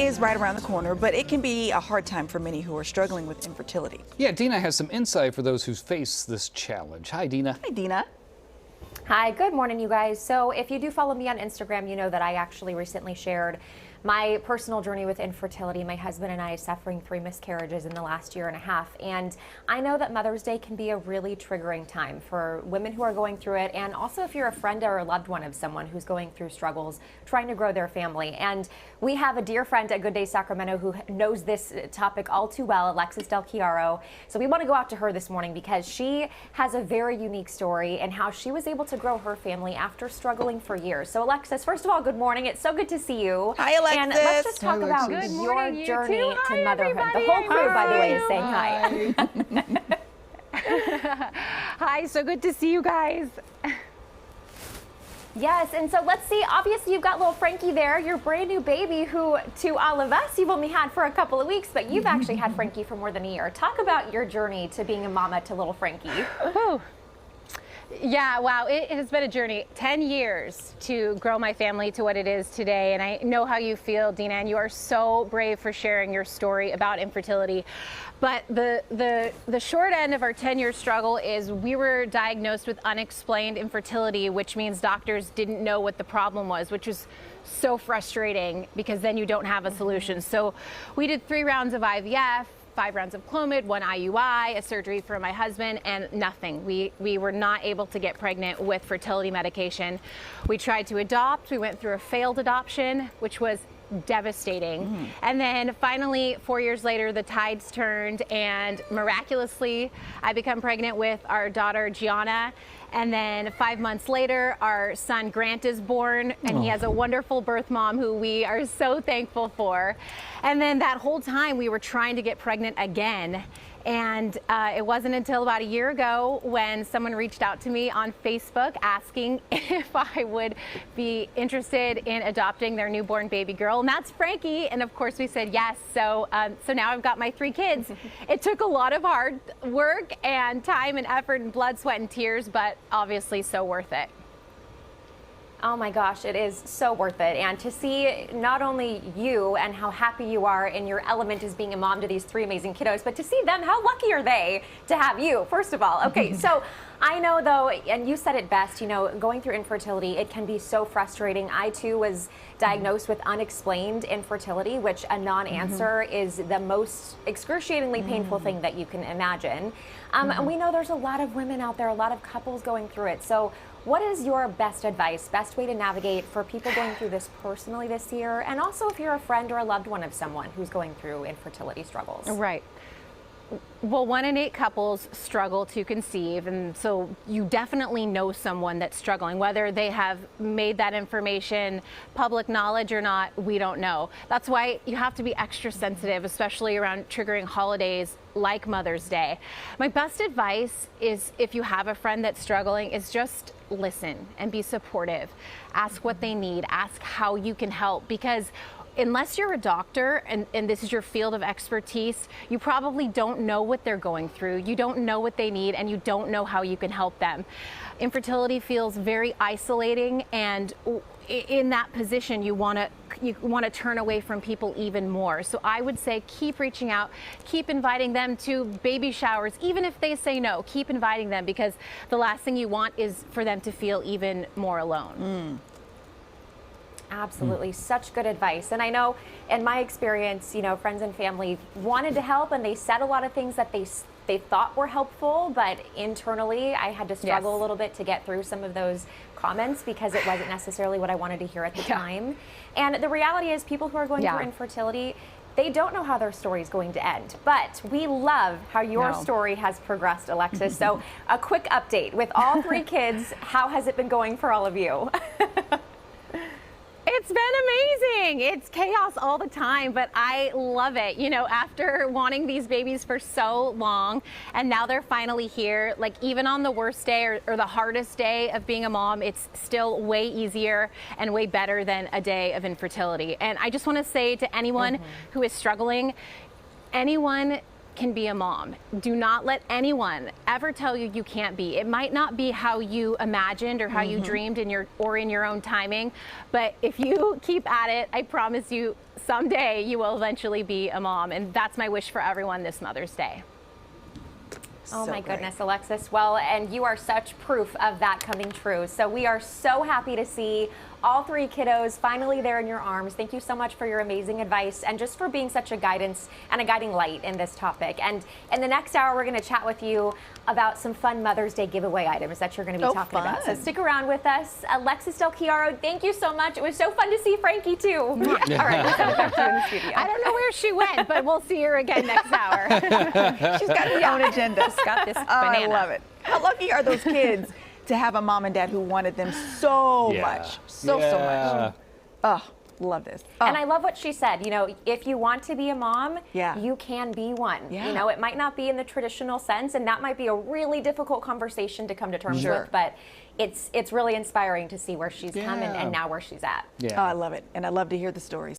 is right around the corner, but it can be a hard time for many who are struggling with infertility. Yeah, Dina has some insight for those who face this challenge. Hi, Dina. Hi, Dina. Hi, good morning, you guys. So if you do follow me on Instagram, you know that I actually recently shared my personal journey with infertility. My husband and I suffering 3 miscarriages in the last year and a half. And I know that Mother's Day can be a really triggering time for women who are going through it. And also if you're a friend or a loved one of someone who's going through struggles, trying to grow their family. And we have a dear friend at Good Day Sacramento who knows this topic all too well, Alexis DelChiaro. So we want to go out to her this morning because she has a very unique story and how she was able to grow her family after struggling for years. So Alexis, first of all, good morning. It's so good to see you. Hi, Alexis. And let's just talk about Good your morning, journey you too. to Hi, motherhood. everybody. The whole crew, by the way, is saying hi. Hi, so good to see you guys. Yes, and so let's see, obviously you've got little Frankie there, your brand new baby who, to all of us, you've only had for a couple of weeks, but you've actually had Frankie for more than a year. Talk about your journey to being a mama to little Frankie. Whew. Yeah, wow, it has been a journey. 10 years to grow my family to what it is today, and I know how you feel, Dina, and you are so brave for sharing your story about infertility. But the short end of our 10-year struggle is we were diagnosed with unexplained infertility, which means doctors didn't know what the problem was, which was so frustrating because then you don't have a solution. So we did 3 rounds of IVF, 5 rounds of Clomid, 1 IUI, a surgery for my husband, and nothing. We were not able to get pregnant with fertility medication. We tried to adopt. We went through a failed adoption, which was devastating. And then finally, 4 years later, the tides turned, and miraculously, I become pregnant with our daughter, Gianna. And then 5 months later, our son Grant is born, and he has a wonderful birth mom who we are so thankful for. And then that whole time we were trying to get pregnant again. And it wasn't until about a year ago when someone reached out to me on Facebook asking if I would be interested in adopting their newborn baby girl, and that's Frankie. And of course we said yes. So now I've got my 3 kids. It took a lot of hard work and time and effort and blood, sweat, and tears, but obviously so worth it. Oh my gosh, it is so worth it. And to see not only you and how happy you are in your element as being a mom to these 3 amazing kiddos, but to see them, how lucky are they to have you, first of all. Okay, so I know though, and you said it best, you know, going through infertility, it can be so frustrating. I too was diagnosed with unexplained infertility, which a non-answer is the most excruciatingly painful thing that you can imagine. And we know there's a lot of women out there, a lot of couples going through it. So what is your best advice, best way to navigate for people going through this personally this year? And also if you're a friend or a loved one of someone who's going through infertility struggles. Right. Well, 1 in 8 couples struggle to conceive, and so you definitely know someone that's struggling. Whether they have made that information public knowledge or not, we don't know. That's why you have to be extra sensitive, especially around triggering holidays like Mother's Day. My best advice is, if you have a friend that's struggling, is just listen and be supportive. Ask what they need, ask how you can help, because unless you're a doctor and this is your field of expertise, you probably don't know what they're going through. You don't know what they need, and you don't know how you can help them. Infertility feels very isolating, and in that position, you want to turn away from people even more. So I would say keep reaching out, keep inviting them to baby showers, even if they say no. Keep inviting them, because the last thing you want is for them to feel even more alone. Absolutely. Such good advice. And I know in my experience, you know, friends and family wanted to help, and they said a lot of things that they thought were helpful, but internally I had to struggle a little bit to get through some of those comments because it wasn't necessarily what I wanted to hear at the time. And the reality is, people who are going through infertility, they don't know how their story is going to end, but we love how your story has progressed, Alexis. So a quick update with all 3 kids. How has it been going for all of you? It's been amazing. It's chaos all the time, but I love it. You know, after wanting these babies for so long, and now they're finally here, like even on the worst day or the hardest day of being a mom, it's still way easier and way better than a day of infertility. And I just want to say to anyone who is struggling, anyone can be a mom. Do not let anyone ever tell you you can't be. It might not be how you imagined or how you dreamed in your own timing, but if you keep at it, I promise you someday you will eventually be a mom. And that's my wish for everyone this Mother's Day. Oh So my great. goodness, Alexis. Well, and you are such proof of that coming true. So we are so happy to see all 3 kiddos finally there in your arms. Thank you so much for your amazing advice and just for being such a guidance and a guiding light in this topic. And in the next hour, we're going to chat with you about some fun Mother's Day giveeway items that you're going to be talking about. So fun. stick around with us. Alexis DelChiaro, thank you so much. It was so fun to see Frankie too. All right, let's have back to you in the studio. I don't know where she went, but we'll see her again next hour. She's got her own agenda. She's got this Oh, I banana. love it. How lucky are those kids to have a mom and dad who wanted them so Yeah. much, so Yeah. much. Oh, love this. Oh. And I love what she said. You know, if you want to be a mom, Yeah. you can be one. Yeah. You know, it might not be in the traditional sense, and that might be a really difficult conversation to come to terms Sure. with, but it's really inspiring to see where she's come Yeah. and now where she's at. Yeah. Oh, I love it. And I love to hear the stories.